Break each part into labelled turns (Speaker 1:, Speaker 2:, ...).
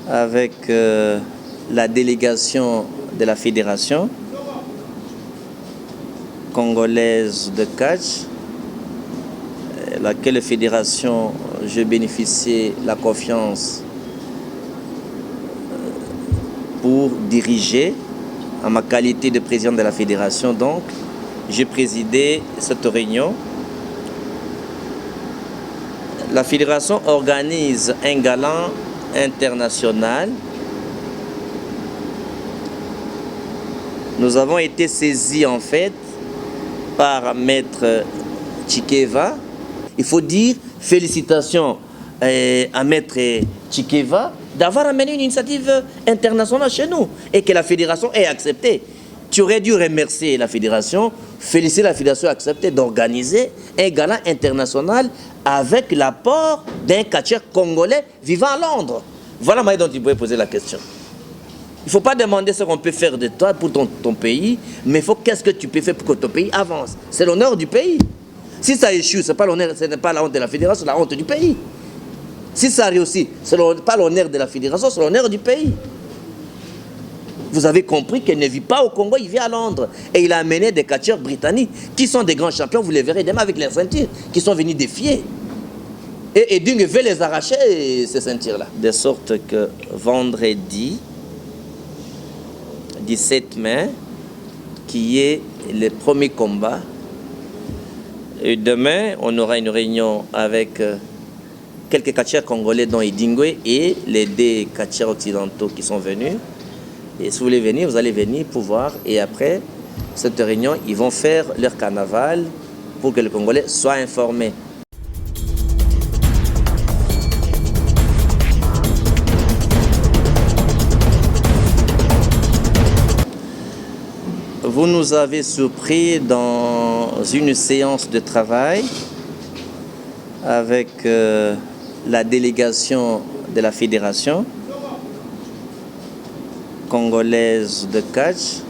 Speaker 1: avec la délégation de la Fédération congolaise de catch, laquelle fédération j'ai bénéficié de la confiance pour diriger en ma qualité de président de la fédération. Donc, j'ai présidé cette réunion. La fédération organise un gala international. Nous avons été saisis en fait par Maître Tchikeva. Il faut dire félicitations à Maître Tchikeva d'avoir amené une initiative internationale chez nous et que la fédération ait accepté. Tu aurais dû remercier la fédération, féliciter la fédération accepter d'organiser un gala international avec l'apport d'un catcheur congolais vivant à Londres. Voilà la manière dont tu pouvais poser la question. Il ne faut pas demander ce qu'on peut faire de toi pour ton pays, mais il faut qu'est-ce que tu peux faire pour que ton pays avance. C'est l'honneur du pays. Si ça échoue, ce n'est pas la honte de la fédération, c'est la honte du pays. Si ça réussit, ce n'est pas l'honneur de la fédération, c'est l'honneur du pays. Vous avez compris qu'il ne vit pas au Congo, il vit à Londres. Et il a amené des catcheurs britanniques qui sont des grands champions, vous les verrez demain avec leurs ceintures, qui sont venus défier. Et Edung veut les arracher, ces ceintures-là. De sorte que vendredi 17 mai, qui est le premier combat, et demain, on aura une réunion avec quelques catcheurs congolais dont Edingwe et les deux catcheurs occidentaux qui sont venus. Et si vous voulez venir, vous allez venir pour voir. Et après cette réunion, ils vont faire leur carnaval pour que les Congolais soient informés. Vous nous avez surpris dans une séance de travail avec la délégation de la fédération congolaise de catch,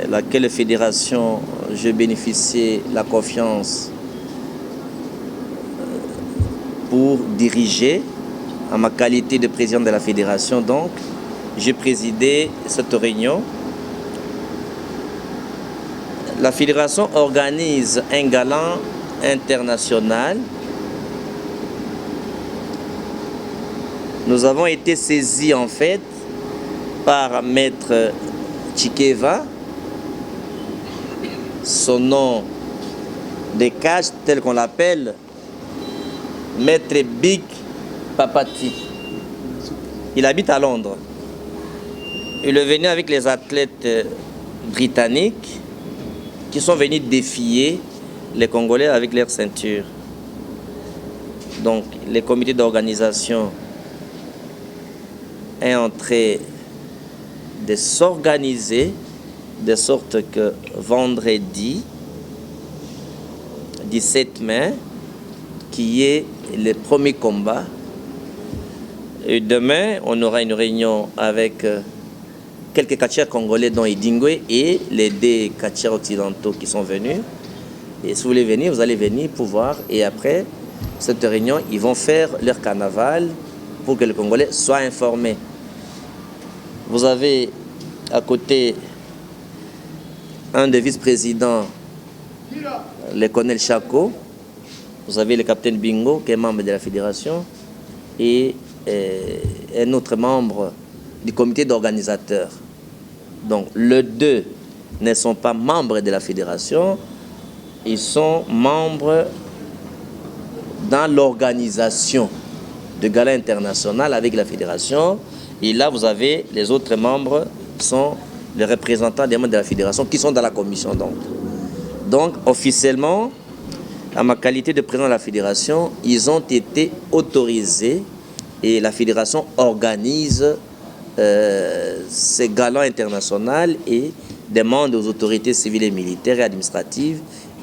Speaker 1: laquelle fédération j'ai bénéficié de la confiance pour diriger en ma qualité de président de la fédération. Donc, j'ai présidé cette réunion. La fédération organise un gala international. Nous avons été saisis en fait par Maître Tchikeva, son nom de catch tel qu'on l'appelle, Maître Big Papati. Il habite à Londres. Il est venu avec les athlètes britanniques qui sont venus défier les Congolais avec leurs ceintures. Donc, le comité d'organisation est en train de s'organiser de sorte que vendredi 17 mai, qui est le premier combat, et demain, on aura une réunion avec quelques catcheurs congolais dont Edingwe et les deux catcheurs occidentaux qui sont venus. Et si vous voulez venir, vous allez venir pour voir. Et après cette réunion, ils vont faire leur carnaval pour que les Congolais soient informés. Vous avez à côté un des vice-présidents, le colonel Chako. Vous avez le capitaine Bingo, qui est membre de la fédération, et un autre membre du comité d'organisateur. Donc, les deux ne sont pas membres de la fédération, ils sont membres dans l'organisation de gala international avec la fédération. Et là, vous avez les autres membres, sont les représentants des membres de la fédération qui sont dans la commission. Donc officiellement, à ma qualité de président de la fédération, ils ont été autorisés et la fédération organise ces galas internationaux et demande aux autorités civiles et militaires et administratives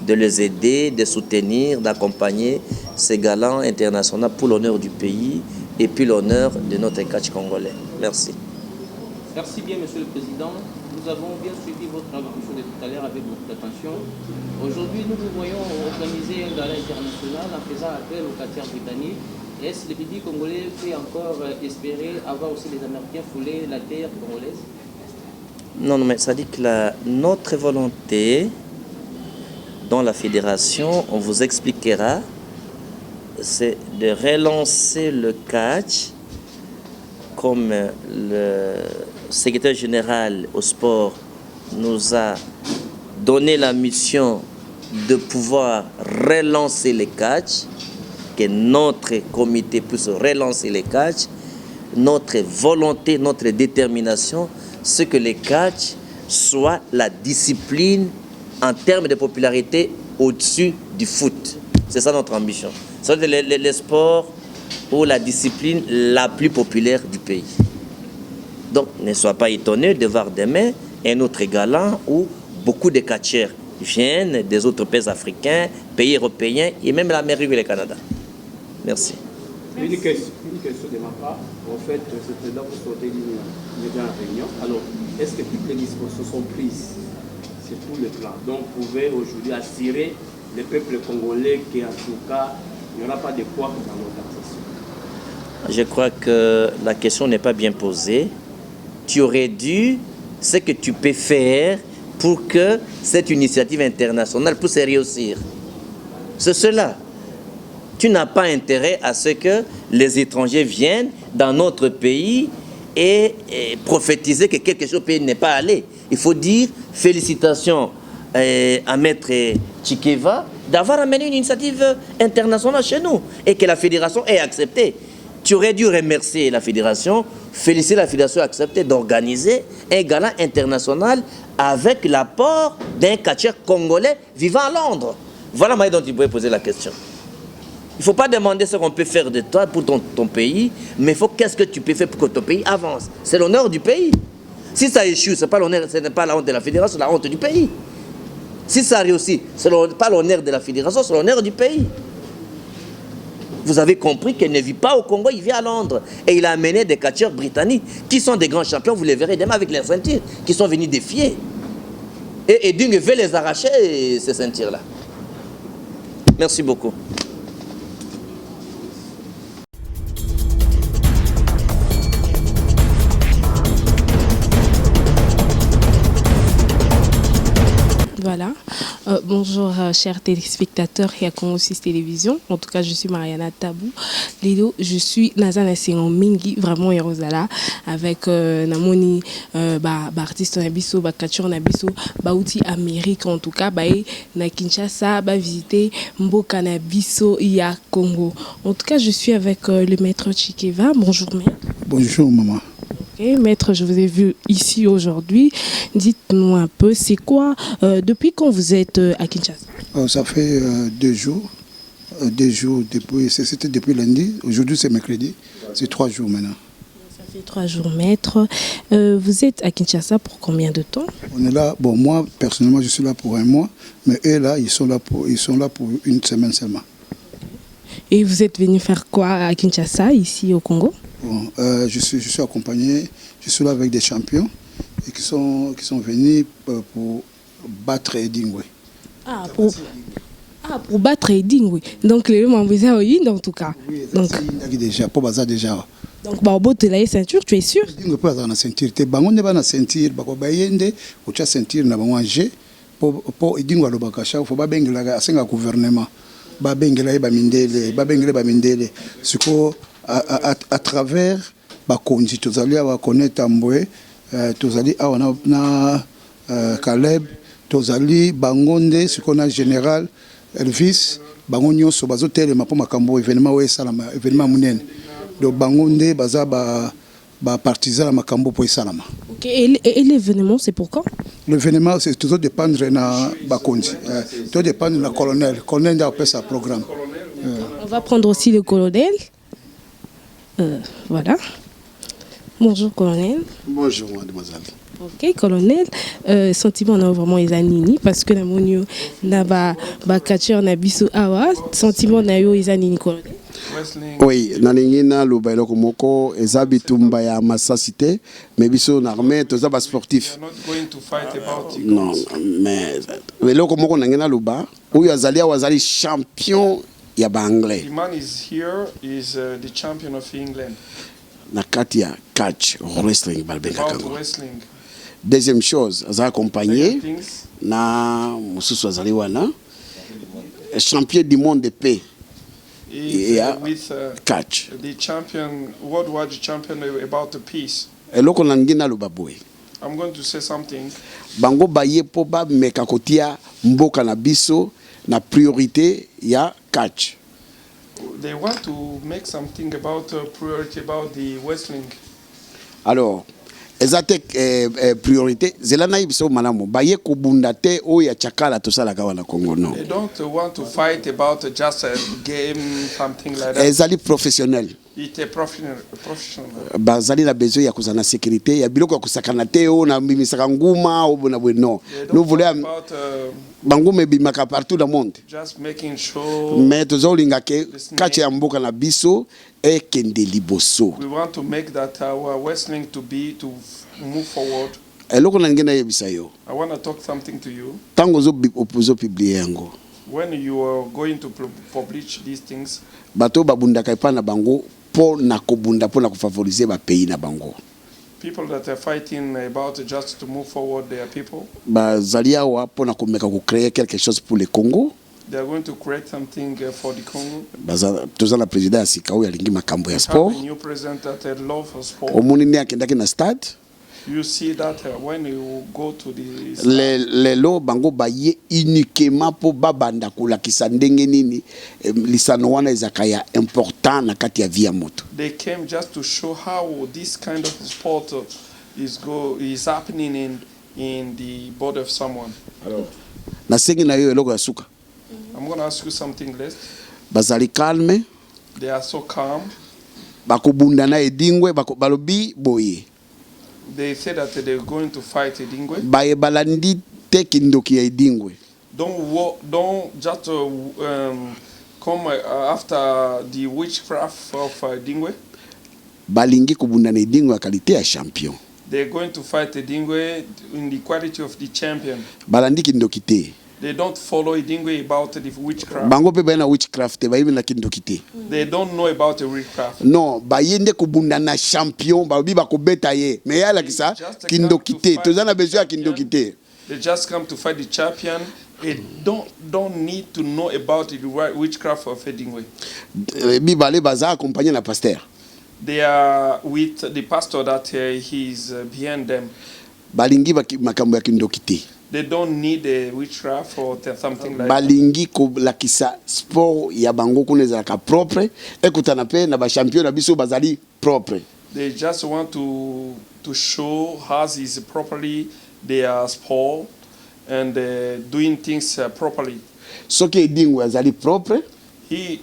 Speaker 1: de les aider, de soutenir, d'accompagner ces galas internationaux pour l'honneur du pays et puis l'honneur de notre catch congolais. Merci.
Speaker 2: Merci bien, Monsieur le Président. Nous avons bien suivi votre allocution de tout à l'heure avec beaucoup d'attention. Aujourd'hui, nous vous voyons organiser un gala international en faisant appel aux catcheurs britanniques est-ce que le pays congolais peut encore espérer avoir aussi les Américains fouler la terre congolaise?
Speaker 1: Non, mais ça dit que notre volonté dans la fédération, on vous expliquera, c'est de relancer le catch comme le secrétaire général au sport nous a donné la mission de pouvoir relancer les catch, que notre comité puisse relancer les catch, notre volonté, notre détermination, c'est que les catch soient la discipline en termes de popularité au-dessus du foot. C'est ça notre ambition. C'est le sport ou la discipline la plus populaire du pays. Donc, ne sois pas étonné de voir demain un autre gala où beaucoup de catcheurs viennent des autres pays africains, pays européens et même l'Amérique et le Canada. Merci.
Speaker 3: Une question de ma part. En fait, c'est là vous souhaitez une grande réunion. Alors, est-ce que toutes les dispositions sont prises sur tout le plan? Donc, vous pouvez aujourd'hui assurer le peuple congolais qu'en tout cas, il n'y aura pas de poids dans l'organisation.
Speaker 1: Je crois que la question n'est pas bien posée. Tu aurais dû ce que tu peux faire pour que cette initiative internationale puisse réussir. C'est cela. Tu n'as pas intérêt à ce que les étrangers viennent dans notre pays et prophétiser que quelque chose au pays n'est pas allé. Il faut dire félicitations à Maître Tchikeva d'avoir amené une initiative internationale chez nous et que la fédération ait accepté. Tu aurais dû remercier la fédération, féliciter la fédération accepter d'organiser un gala international avec l'apport d'un catcheur congolais vivant à Londres. Voilà la manière dont tu pouvais poser la question. Il ne faut pas demander ce qu'on peut faire de toi pour ton pays, mais il faut qu'est-ce que tu peux faire pour que ton pays avance. C'est l'honneur du pays. Si ça échoue, ce n'est pas la honte de la fédération, c'est la honte du pays. Si ça réussit, ce n'est pas l'honneur de la fédération, c'est l'honneur du pays. Vous avez compris qu'il ne vit pas au Congo, il vit à Londres. Et il a amené des catcheurs britanniques qui sont des grands champions, vous les verrez demain avec leurs ceintures, qui sont venus défier. Et Dung veut les arracher, ces ceintures-là. Merci beaucoup.
Speaker 4: Voilà. Bonjour chers téléspectateurs et à Congo 6 Télévision. En tout cas, je suis Mariana Tabou. Lido, je suis Nazana Sengon Mingi, vraiment Yerozala, avec Namoni, artiste Nabiso, Kachor Nabiso, Outi Amérique en tout cas, na Kinshasa, visiter Mboka Nabiso, ya Congo. En tout cas, je suis avec le maître Tchikeva. Bonjour maître.
Speaker 5: Bonjour maman.
Speaker 4: Okay, maître, je vous ai vu ici aujourd'hui. Dites-nous un peu, c'est quoi, depuis quand vous êtes à Kinshasa?
Speaker 5: Ça fait 2 jours. 2 jours depuis, c'était depuis lundi. Aujourd'hui c'est mercredi. C'est 3 jours maintenant.
Speaker 4: Ça fait 3 jours, maître. Vous êtes à Kinshasa pour combien de temps? On
Speaker 5: est là, bon moi personnellement je suis là pour 1 mois, mais eux là ils sont là pour 1 semaine seulement.
Speaker 4: Et vous êtes venu faire quoi à Kinshasa, ici au Congo?
Speaker 5: Bon, je suis accompagné, je suis là avec des champions et qui sont venus pour battre Edingwe.
Speaker 4: Pour battre Edingwe. Donc les membres en tout cas.
Speaker 5: Oui, donc déjà pour bazar déjà.
Speaker 4: Donc tu as la ceinture, tu es sûr?
Speaker 5: Edingwe pas dans la ceinture, tu bangonne pas na ceinture, bayende ou tu ceinture na bangonger pour Edingwe lo bakasha, faut pas bengela asenga gouvernement. Ba bengela ba mindele. Siko à travers Bakonzi, tous allés à connaître Amboué, tous allés à Caleb, tous allés Bangonde, ce qu'on a général Elvis, Bangonio, Sobazo, Télé, pour Makambo, événement Salama, événement Mounen. Donc Bangonde, Baza, partisan à Makambo pour Salama.
Speaker 4: Ok, et l'événement, c'est pour quand?
Speaker 5: L'événement, c'est toujours dépendre de Bakonzi, tout dépend de la colonel. Le colonel a fait sa programme.
Speaker 4: On va prendre aussi le colonel. Voilà. Bonjour colonel.
Speaker 5: Bonjour mademoiselle.
Speaker 4: Ok colonel, sentiment on a vraiment les anini parce que na monio na ba catcheur na biso awa sentiment na yo les anini colonel.
Speaker 6: Oui, nalingi na lobailo komoko ezabitumba ya masasité mais biso na armée toza ba sportif. Non, mais lelo komoko nangena loba oyo azali champion ya baanglais
Speaker 7: The man is here, is the champion of England
Speaker 6: na kati ya catch wrestling balbengaka
Speaker 7: about
Speaker 6: yango.
Speaker 7: wrestling.
Speaker 6: Deuxième chose aza accompagné
Speaker 7: Second things,
Speaker 6: na mosusu azali wana champion du monde de paix
Speaker 7: is
Speaker 6: Yeah.
Speaker 7: with
Speaker 6: catch.
Speaker 7: the champion, worldwide champion about the peace.
Speaker 6: eloko na ngi naloba boye
Speaker 7: I'm going to say something.
Speaker 6: bango baye mpo bameka kotia mboka na biso na priorité ya catch.
Speaker 7: They want to make something about priority about the wrestling.
Speaker 6: Alors eza te priorité zela na biso malamu baye kobunda te oyo ya chakala tosalaka wana Congo no.
Speaker 7: They don't want to fight about just a game, something like that.
Speaker 6: ezali professionnel
Speaker 7: It's a professional.
Speaker 6: bazali na besoin ya kozala na sécurité ya biloko ya kosakana te oyo na bimisaka nguma oyo na bwe no.
Speaker 7: They
Speaker 6: Nous
Speaker 7: don't
Speaker 6: voulons
Speaker 7: talk about
Speaker 6: banguma ebimaka partout dans le monde
Speaker 7: just making sure.
Speaker 6: mais tozolinga ke kati ya mboka na biso ekende liboso.
Speaker 7: We want to make that our wrestling to move forward.
Speaker 6: eloko na nge nayebisa yo
Speaker 7: I want to talk something to you.
Speaker 6: ntango ozopiblie yango
Speaker 7: When you are going to publish these things,
Speaker 6: bato babundaka epai na bango mpo na kobunda mpo na kofavorize bapays na bango
Speaker 7: people that are fighting about just to move forward their people,
Speaker 6: bazali awa mpo na komeka kocréer quelque chose pour le Congo.
Speaker 7: they are going to create something for the Congo.
Speaker 6: toza na président ya sika oyo alingi makambo ya
Speaker 7: We have
Speaker 6: sport
Speaker 7: a new president that love for sport.
Speaker 6: omoni nde akendaki na stade
Speaker 7: You see that when you go to the
Speaker 6: lelo bango baye uniquement mpo babanda kolakisa ndenge nini lisano wana ezaka ya important na kati ya vie ya moto.
Speaker 7: they came just to show how this kind of sport is happening in the body of someone.
Speaker 6: nasengi na yo eloko ya suka
Speaker 7: I'm going to ask you something less.
Speaker 6: bazali calme
Speaker 7: They are so calm.
Speaker 6: bakobunda na edingwe balobi boye
Speaker 7: They say that they're going to fight Edingwe.
Speaker 6: baye balandi te kindoki ya edingwe
Speaker 7: Don't just come after the witchcraft of Edingwe.
Speaker 6: balingi kobunda na edingwe ya kalite ya champion
Speaker 7: They're going to fight Edingwe in the quality of the champion.
Speaker 6: balandi kindoki te
Speaker 7: They don't follow Edingwe about the witchcraft.
Speaker 6: bango mpe baye na witchcraft te bayebi na kindoki te
Speaker 7: They don't know about the witchcraft.
Speaker 6: non baye nde kobunda na champion balobi bakobeta ye me ye alakisa
Speaker 7: Just
Speaker 6: kindoki
Speaker 7: come to
Speaker 6: te
Speaker 7: fight
Speaker 6: toza na
Speaker 7: the
Speaker 6: besoin ya
Speaker 7: champion.
Speaker 6: kindoki te
Speaker 7: They just come to fight the champion. They don't need to know about the witchcraft of Edingwe.
Speaker 6: mibale baza accompagné na pasteur
Speaker 7: They are with the pastor that he's behind them.
Speaker 6: balingi makambo ya kindoki te
Speaker 7: They don't need a witchcraft or something like that.
Speaker 6: balingi kolakisa sport ya bango kuna ezalaka propre ekutana mpe na bachampion na biso bazali propre.
Speaker 7: They just want to show how is properly their sport and doing things properly.
Speaker 6: soki edingwe azali propre
Speaker 7: He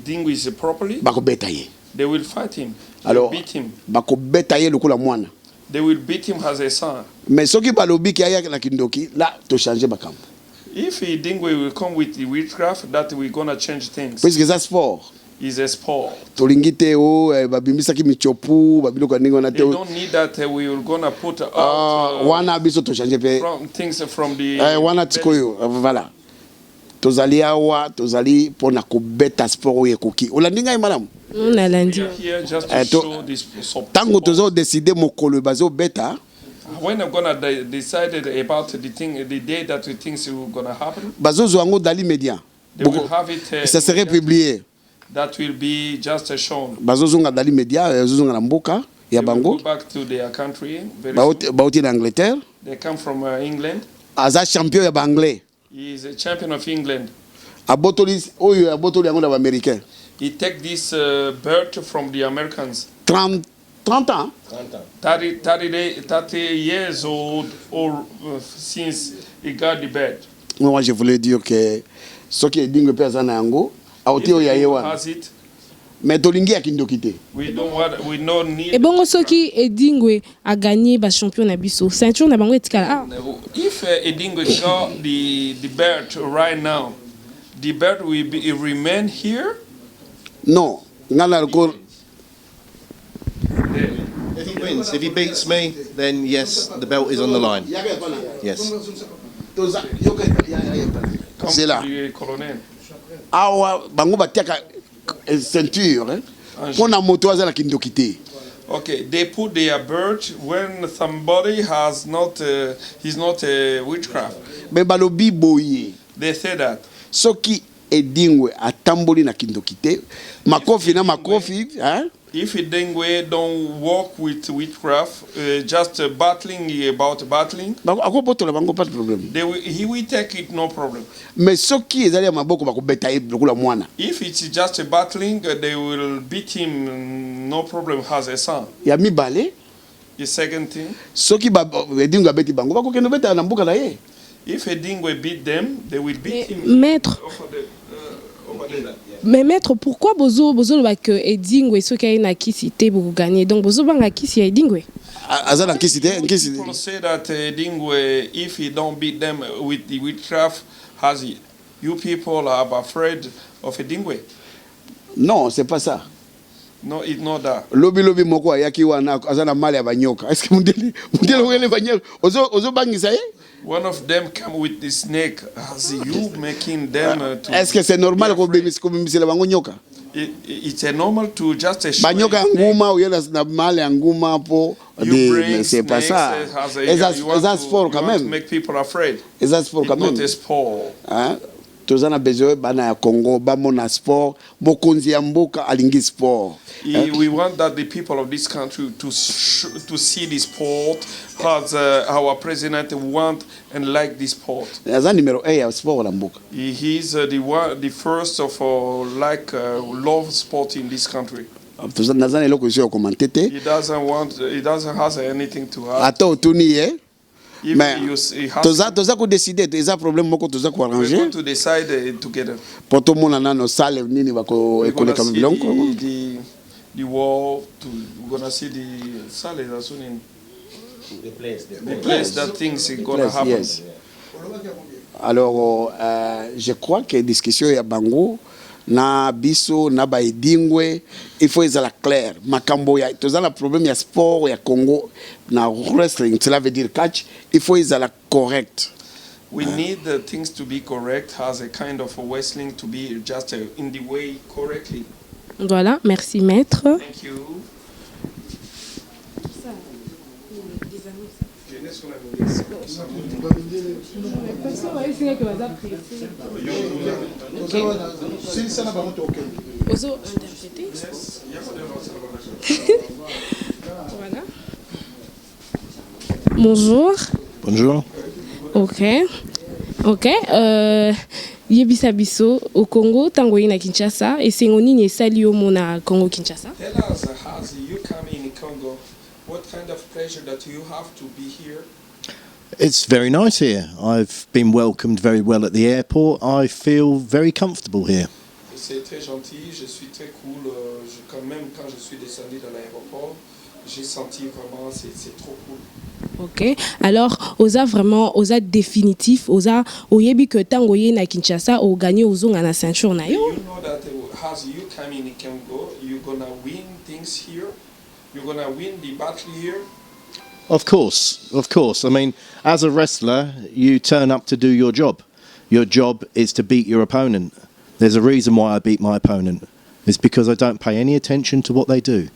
Speaker 7: doing is properly.
Speaker 6: bakobeta ye
Speaker 7: They will fight him. They
Speaker 6: alors
Speaker 7: will beat him.
Speaker 6: bakobeta ye lokola mwana
Speaker 7: They will beat him as a son.
Speaker 6: mais soki balobi ki aya na kindoki la tochange makambo
Speaker 7: If Edingwe will come with the witchcraft, that we're gonna change things.
Speaker 6: puisque eza sport
Speaker 7: It's a sport.
Speaker 6: tolingi te o babimisaki michopu babiloko ya ndenge wana
Speaker 7: They
Speaker 6: te
Speaker 7: don't need that we will gonna put out
Speaker 6: wana biso tochange mpe
Speaker 7: from things from the
Speaker 6: wana tikoyo voilà tozali awa tozali mpo na kobeta sport oyo ekoki olandi ngai malamu
Speaker 4: On a lundi.
Speaker 7: We are here just to show this support.
Speaker 6: ntango tozodeside mokolo bazobeta
Speaker 7: When I'm gonna decide about the day that the things will gonna happen,
Speaker 6: bazozwa yango dali média
Speaker 7: they will have it.
Speaker 6: ça serait publié
Speaker 7: That will be just shown.
Speaker 6: bazozonga dali média bazozonga na mboka ya
Speaker 7: They will
Speaker 6: bango
Speaker 7: go back to their country very soon.
Speaker 6: bauti na Angleterre
Speaker 7: They come from England.
Speaker 6: aza champion ya baanglais
Speaker 7: He is a champion of England.
Speaker 6: abotoli oyo abotoli yango na baaméricain
Speaker 7: He take this bird from the Americans.
Speaker 6: 30 ans
Speaker 7: 30 years old or since he got the bird.
Speaker 6: moi je voulais dire que soki edingwe mpe aza na yango auti oyo ya ye wana
Speaker 7: has it,
Speaker 6: mais tolingi ya kindoki te
Speaker 7: we don't need.
Speaker 4: Et bon, soki Edingwe a gagné ba champion na biso. Ceinture na bango etikala.
Speaker 7: If Edingwe got the bird right now, the bird will remain here.
Speaker 6: non nga na alcool
Speaker 8: If he wins, if he beats me, then yes, the belt is on the line. Yes.
Speaker 7: Come
Speaker 6: C'est là.
Speaker 7: to the colonel.
Speaker 6: awa bango batiaka ceinture pona moto azala kindoki te.
Speaker 7: Okay, they put their bird when somebody has not, he's not a witchcraft.
Speaker 6: Me balobi boye.
Speaker 7: They say that.
Speaker 6: Soki edingwe atamboli na kindoki te, makofi na makofi, hein?
Speaker 7: If Edingwe don't work with witchcraft, just battling about battling,
Speaker 6: Ako potola bango pas de problème.
Speaker 7: he will take it, no problem.
Speaker 6: Mais soki ezali ya maboko bakobeta ye lokula mwana.
Speaker 7: If it's just a battling, they will beat him, no problem, has a son.
Speaker 6: Ya mibale.
Speaker 7: The second thing,
Speaker 6: Soki edingwe abeti bango bakokende beta na mboka na ye.
Speaker 7: if Edingwe beat them, they will beat him.
Speaker 4: Maître. Mais maître, pourquoi bozo le que Edingwe ce qui na kisi te pour gagner? Donc bozo banga kisi Edingwe.
Speaker 6: Azala kisi te, kisi.
Speaker 7: People say that Edingwe, if he don't beat them with the witchcraft, has he? You people are afraid of Edingwe.
Speaker 6: Non, c'est pas ça.
Speaker 7: No, it's not that.
Speaker 6: Lobi moko ayaki wana azana mali ya banyoka. Est-ce que mundele wele banyoka ozo bangisa ye?
Speaker 7: One of them come with the snake. Has you making them to?
Speaker 6: Est-ce que c'est normal ko bimisela bango nyoka?
Speaker 7: It's a normal to just a
Speaker 6: banyoka nguma uyela na mali ya nguma po
Speaker 7: mais
Speaker 6: c'est pas ça. Ezas sport quand même.
Speaker 7: Make people afraid.
Speaker 6: Ezas sport quand même.
Speaker 7: Not a sport.
Speaker 6: Hein? Tozana besoin bana ya Congo bamona sport mokonzi ya mboka alingi sport.
Speaker 7: We want that the people of this country to see the sport as our president want and like this sport.
Speaker 6: Aza numero 1 ya sport na mboka.
Speaker 7: He's the first of love sport in this country.
Speaker 6: Nazana eloko isi ya commenter te.
Speaker 7: He doesn't have anything to add.
Speaker 6: Ata otuni ye. Mais
Speaker 7: toza
Speaker 6: ko décider eza problème moko toza ko arranger.
Speaker 7: We're going to decide together.
Speaker 6: Poto mona nano sale nini bako ekoleka bilongo.
Speaker 7: The wall we're gonna see the sale as soon in the place that things is gonna happen.
Speaker 6: Yes. Alors je crois que discussion ya bango na biso na ba Edingwe il faut ezala clair makambo ya tozala problème ya sport ya Congo na wrestling cela veut dire catch il faut ezala correct.
Speaker 7: We need things to be correct, has a kind of a wrestling to be just in the way correctly.
Speaker 4: Voilà, merci maître.
Speaker 7: Thank you.
Speaker 4: Voilà. Bonjour.
Speaker 8: Bonjour.
Speaker 4: Ok. Yebisa biso au Congo tango na Kinshasa et sengo nini esali yo mona Congo Kinshasa.
Speaker 7: Tell us as you come in Congo, what kind of pleasure that you have to be here?
Speaker 8: It's very nice here. I've been welcomed very well at the airport. I feel very comfortable here.
Speaker 7: C'est très gentil, je suis très cool. Quand même quand je suis descendu dans l'aéroport, j'ai senti vraiment c'est trop cool.
Speaker 4: Ok. Alors, oza vraiment, oza définitif, oza oyebi que tango ye na Kinshasa o gagné ozonga na ceinture na yo.
Speaker 7: You know that as you come in Congo, you're gonna win things here. You're gonna win the battle here.
Speaker 8: Of course. I mean, as a wrestler, you turn up to do your job. Your job is to beat your opponent. There's a reason why I beat my opponent. It's because I don't pay any attention to what they do.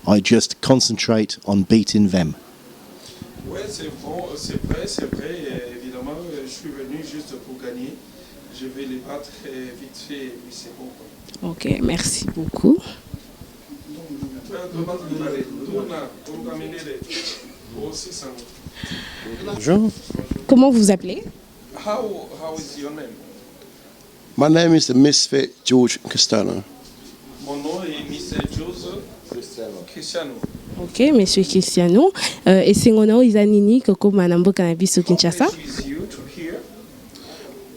Speaker 8: I just concentrate on beating them.
Speaker 7: Ouais, c'est bon, c'est vrai, évidemment, je suis venu juste pour gagner. Je vais les battre vite fait, et puis c'est bon.
Speaker 4: Ok, merci beaucoup.
Speaker 9: Bonjour.
Speaker 4: Comment vous appelez?
Speaker 7: How is your name?
Speaker 9: My name is the Misfit George Castano.
Speaker 7: Mon nom est Mr. Joseph Cristiano.
Speaker 4: Ok, monsieur Cristiano. Et sengono izanini koko manamboka na biso Kinshasa.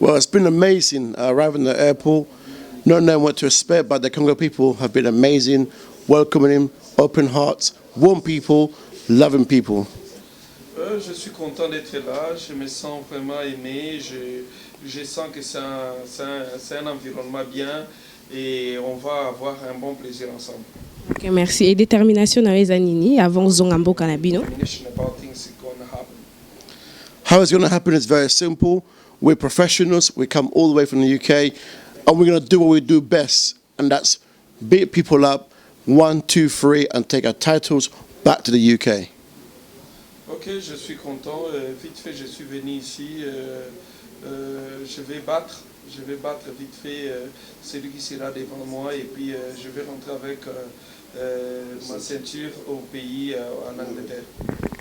Speaker 9: Well, it's been amazing arriving at the airport, not knowing what to expect, but the Congo people have been amazing, welcoming him, open hearts, warm people, loving people.
Speaker 7: Je suis content d'être là, je me sens vraiment aimé, je sens que c'est un environnement bien et on va avoir un bon plaisir ensemble.
Speaker 4: Ok, merci. Et détermination na ezanini avant zongambo kanabino.
Speaker 9: How it's going to happen is very simple. We're professionals. We come all the way from the UK. and we're going to do what we do best, and that's beat people up 1, 2, 3 and take our titles back to the UK.
Speaker 7: Ok, je suis content. Vite fait, je suis venu ici. Je vais battre vite fait celui qui sera devant moi et puis je vais rentrer avec ma ceinture au pays, en Angleterre.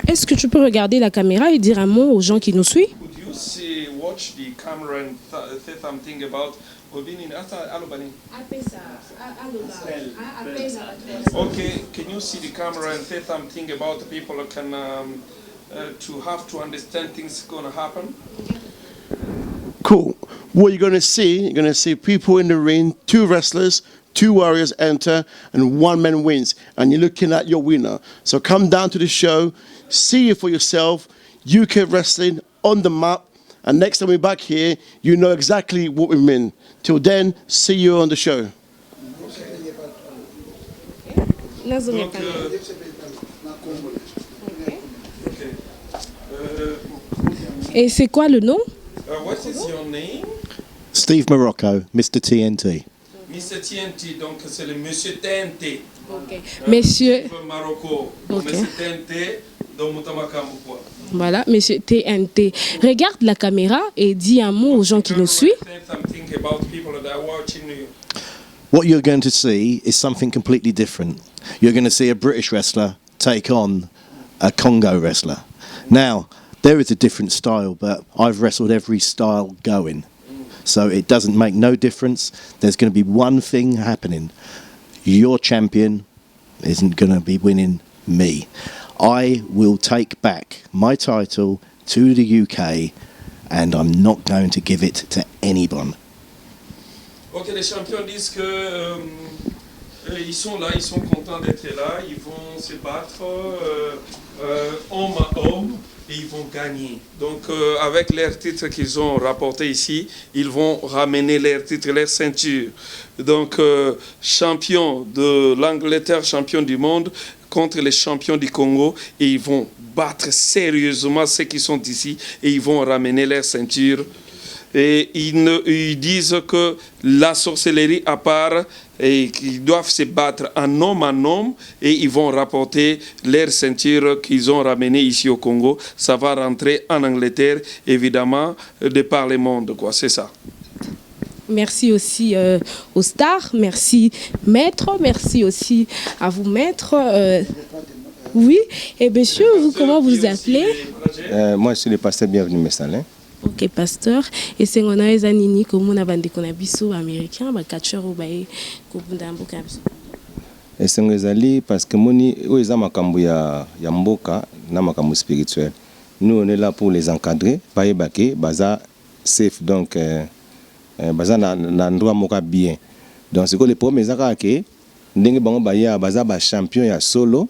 Speaker 4: Est-ce que tu peux regarder la caméra et dire un mot aux gens qui nous suivent?
Speaker 7: Could you watch the camera and say something about Obini? Okay, can you see the camera and say something about the people who can to have to understand things gonna happen?
Speaker 9: Cool. What you're going to see people in the ring, 2 wrestlers, 2 warriors enter, and 1 man wins. And you're looking at your winner. So come down to the show, see it for yourself. UK wrestling on the map. And next time we're back here, you know exactly what we mean. Till then, see you on the show.
Speaker 7: Donc,
Speaker 4: Et c'est quoi le nom?
Speaker 7: what is your name?
Speaker 8: Steve Morocco, Mr. TNT.
Speaker 7: Mr. TNT, donc c'est le Monsieur TNT.
Speaker 4: Ok. Monsieur.
Speaker 7: Marocco.
Speaker 4: Ok.
Speaker 7: Monsieur TNT, donc Moutamakamukwa.
Speaker 4: Voilà, Monsieur TNT. Regarde la caméra et dis un mot aux gens qui nous suivent.
Speaker 7: Say something about people that are watching you.
Speaker 8: What you're going to see is something completely different. You're going to see a British wrestler take on a Congo wrestler. Now, there is a different style, but I've wrestled every style going. So it doesn't make no difference. There's going to be one thing happening. Your champion isn't going to be winning me. I will take back my title to the UK and I'm not going to give it to anyone.
Speaker 7: Ok, les champions disent que ils sont là, ils sont contents d'être là, ils vont se battre homme à homme et ils vont gagner. Donc avec leurs titres qu'ils ont rapportés ici, ils vont ramener leurs titres, leurs ceintures. Donc champion de l'Angleterre, champion du monde contre les champions du Congo et ils vont battre sérieusement ceux qui sont ici et ils vont ramener leurs ceintures. Et ils disent que la sorcellerie à part et qu'ils doivent se battre en homme et ils vont rapporter leurs ceintures qu'ils ont ramenées ici au Congo. Ça va rentrer en Angleterre, évidemment, de par le monde, quoi. C'est ça.
Speaker 4: Merci aussi aux stars, merci maître, merci aussi à vous maître. Oui, et monsieur, vous, comment vous appelez?
Speaker 10: Moi, je suis le pasteur Bienvenu Messalin.
Speaker 4: Ok, pasteur. Et c'est on a eza nini comme on a bandé qu'on a biso américain, ba catcheur ou ba ko bunda mboka biso.
Speaker 10: Et c'est ngezali parce que moni o eza makambo ya mboka na makambo spirituel. Nous on est là pour les encadrer, ba yebake baza safe donc baza na ndwa moka bien. Donc c'est que les premiers ezaka ke ndenge bango ba ya baza ba champion ya solo.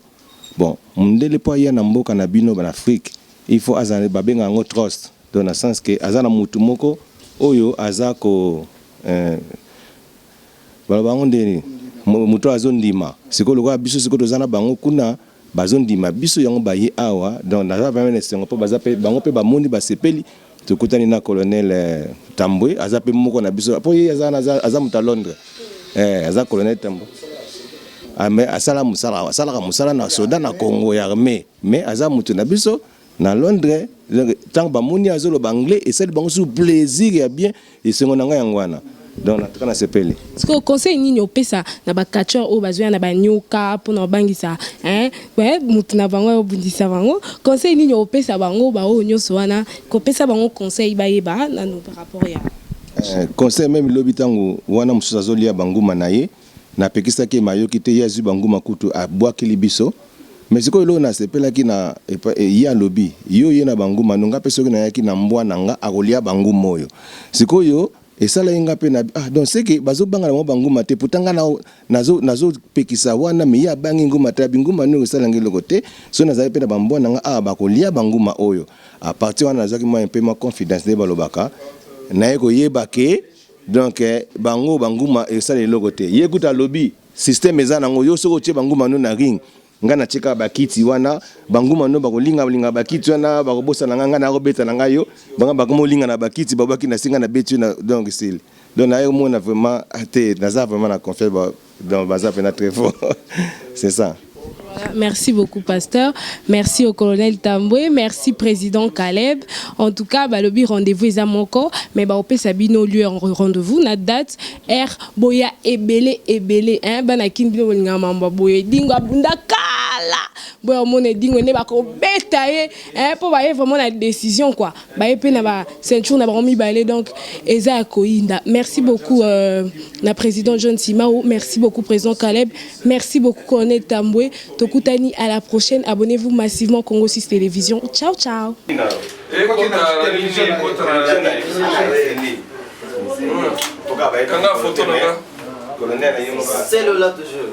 Speaker 10: Bon, ndele po ya na mboka na bino ba Afrique, il faut azana ba benga ngo trust. Dans le sens que azana mutu moko oyo azako balabango ndeni mutu azondima sikolo kwa biso sikolo zana bango kuna bazondima biso yango baye awa donc naza vraiment sengo po bazape bango pe bamundi basepeli tukutani na colonel Tambwe azape moko na biso po ye azana mutu Londres aza colonel Tambwe mais asala musala na soda na Congo ya armée mais aza mutu na biso na Londres tant ba moni azolo anglais et celle bango sous plaisir ya bien et c'est ngona ngwana donc na tukana sepeli
Speaker 4: parce que conseil nini opesa na ba catcheur o bazwa na ba nyoka pour na bangisa ouais mutu na bango obundisa bango conseil nini opesa bango ba o nyoso wana ko pesa bango conseil ba yeba na no par rapport ya
Speaker 10: conseil même lobitango wana mususa zolia banguma na ye na pekisa ke mayoki te yazu banguma kutu a boakili biso. Mais c'est que l'on a sepelé qui na ya lobby yo yena bangu manunga peso ki na yaki na mbwa nanga akolia bangu moyo siko yo et ça la inga pe na donc c'est que bazo banga na bangu mate putanga na nazo pekisa wana mi ya bangi nguma ta binguma no sala ngelo côté so na za pe na bambwa nanga bakolia bangu ma oyo à partir wana zaki moi un peu ma confidence de balobaka na yeko yebake donc banguma et ça le côté yekuta lobby système eza nango yo soko tie bangu manu na ring nga na cheka bakiti wana banguma no bakolinga bakiti wana bakobosa na nga na robeta na ngayo banga bakomolinga na bakiti babaki na singa na betu na donc style donc na yo mona vraiment até naza vraiment na confiance dans baza pena très fort c'est ça.
Speaker 4: Merci beaucoup, pasteur. Merci au colonel Tamboué. Merci, président Caleb. En tout cas, le rendez-vous est à mon corps. Mais au Sabino lieu en rendez-vous. La date R Boya Ebele. Hein, Banakin Bino Ngamba Boya Dinga Bunda Kala. Boya Mone Dingo ne bako betaye. Hein, pour vraiment la décision quoi. Pena ba ceinture na baromi balé donc Eza Koinda. Merci beaucoup la président John Simao. Merci beaucoup président Caleb. Merci beaucoup colonel Tamboué. Tokutani, à la prochaine. Abonnez-vous massivement Congo 6 Télévision. Ciao, ciao.
Speaker 7: C'est le là toujours.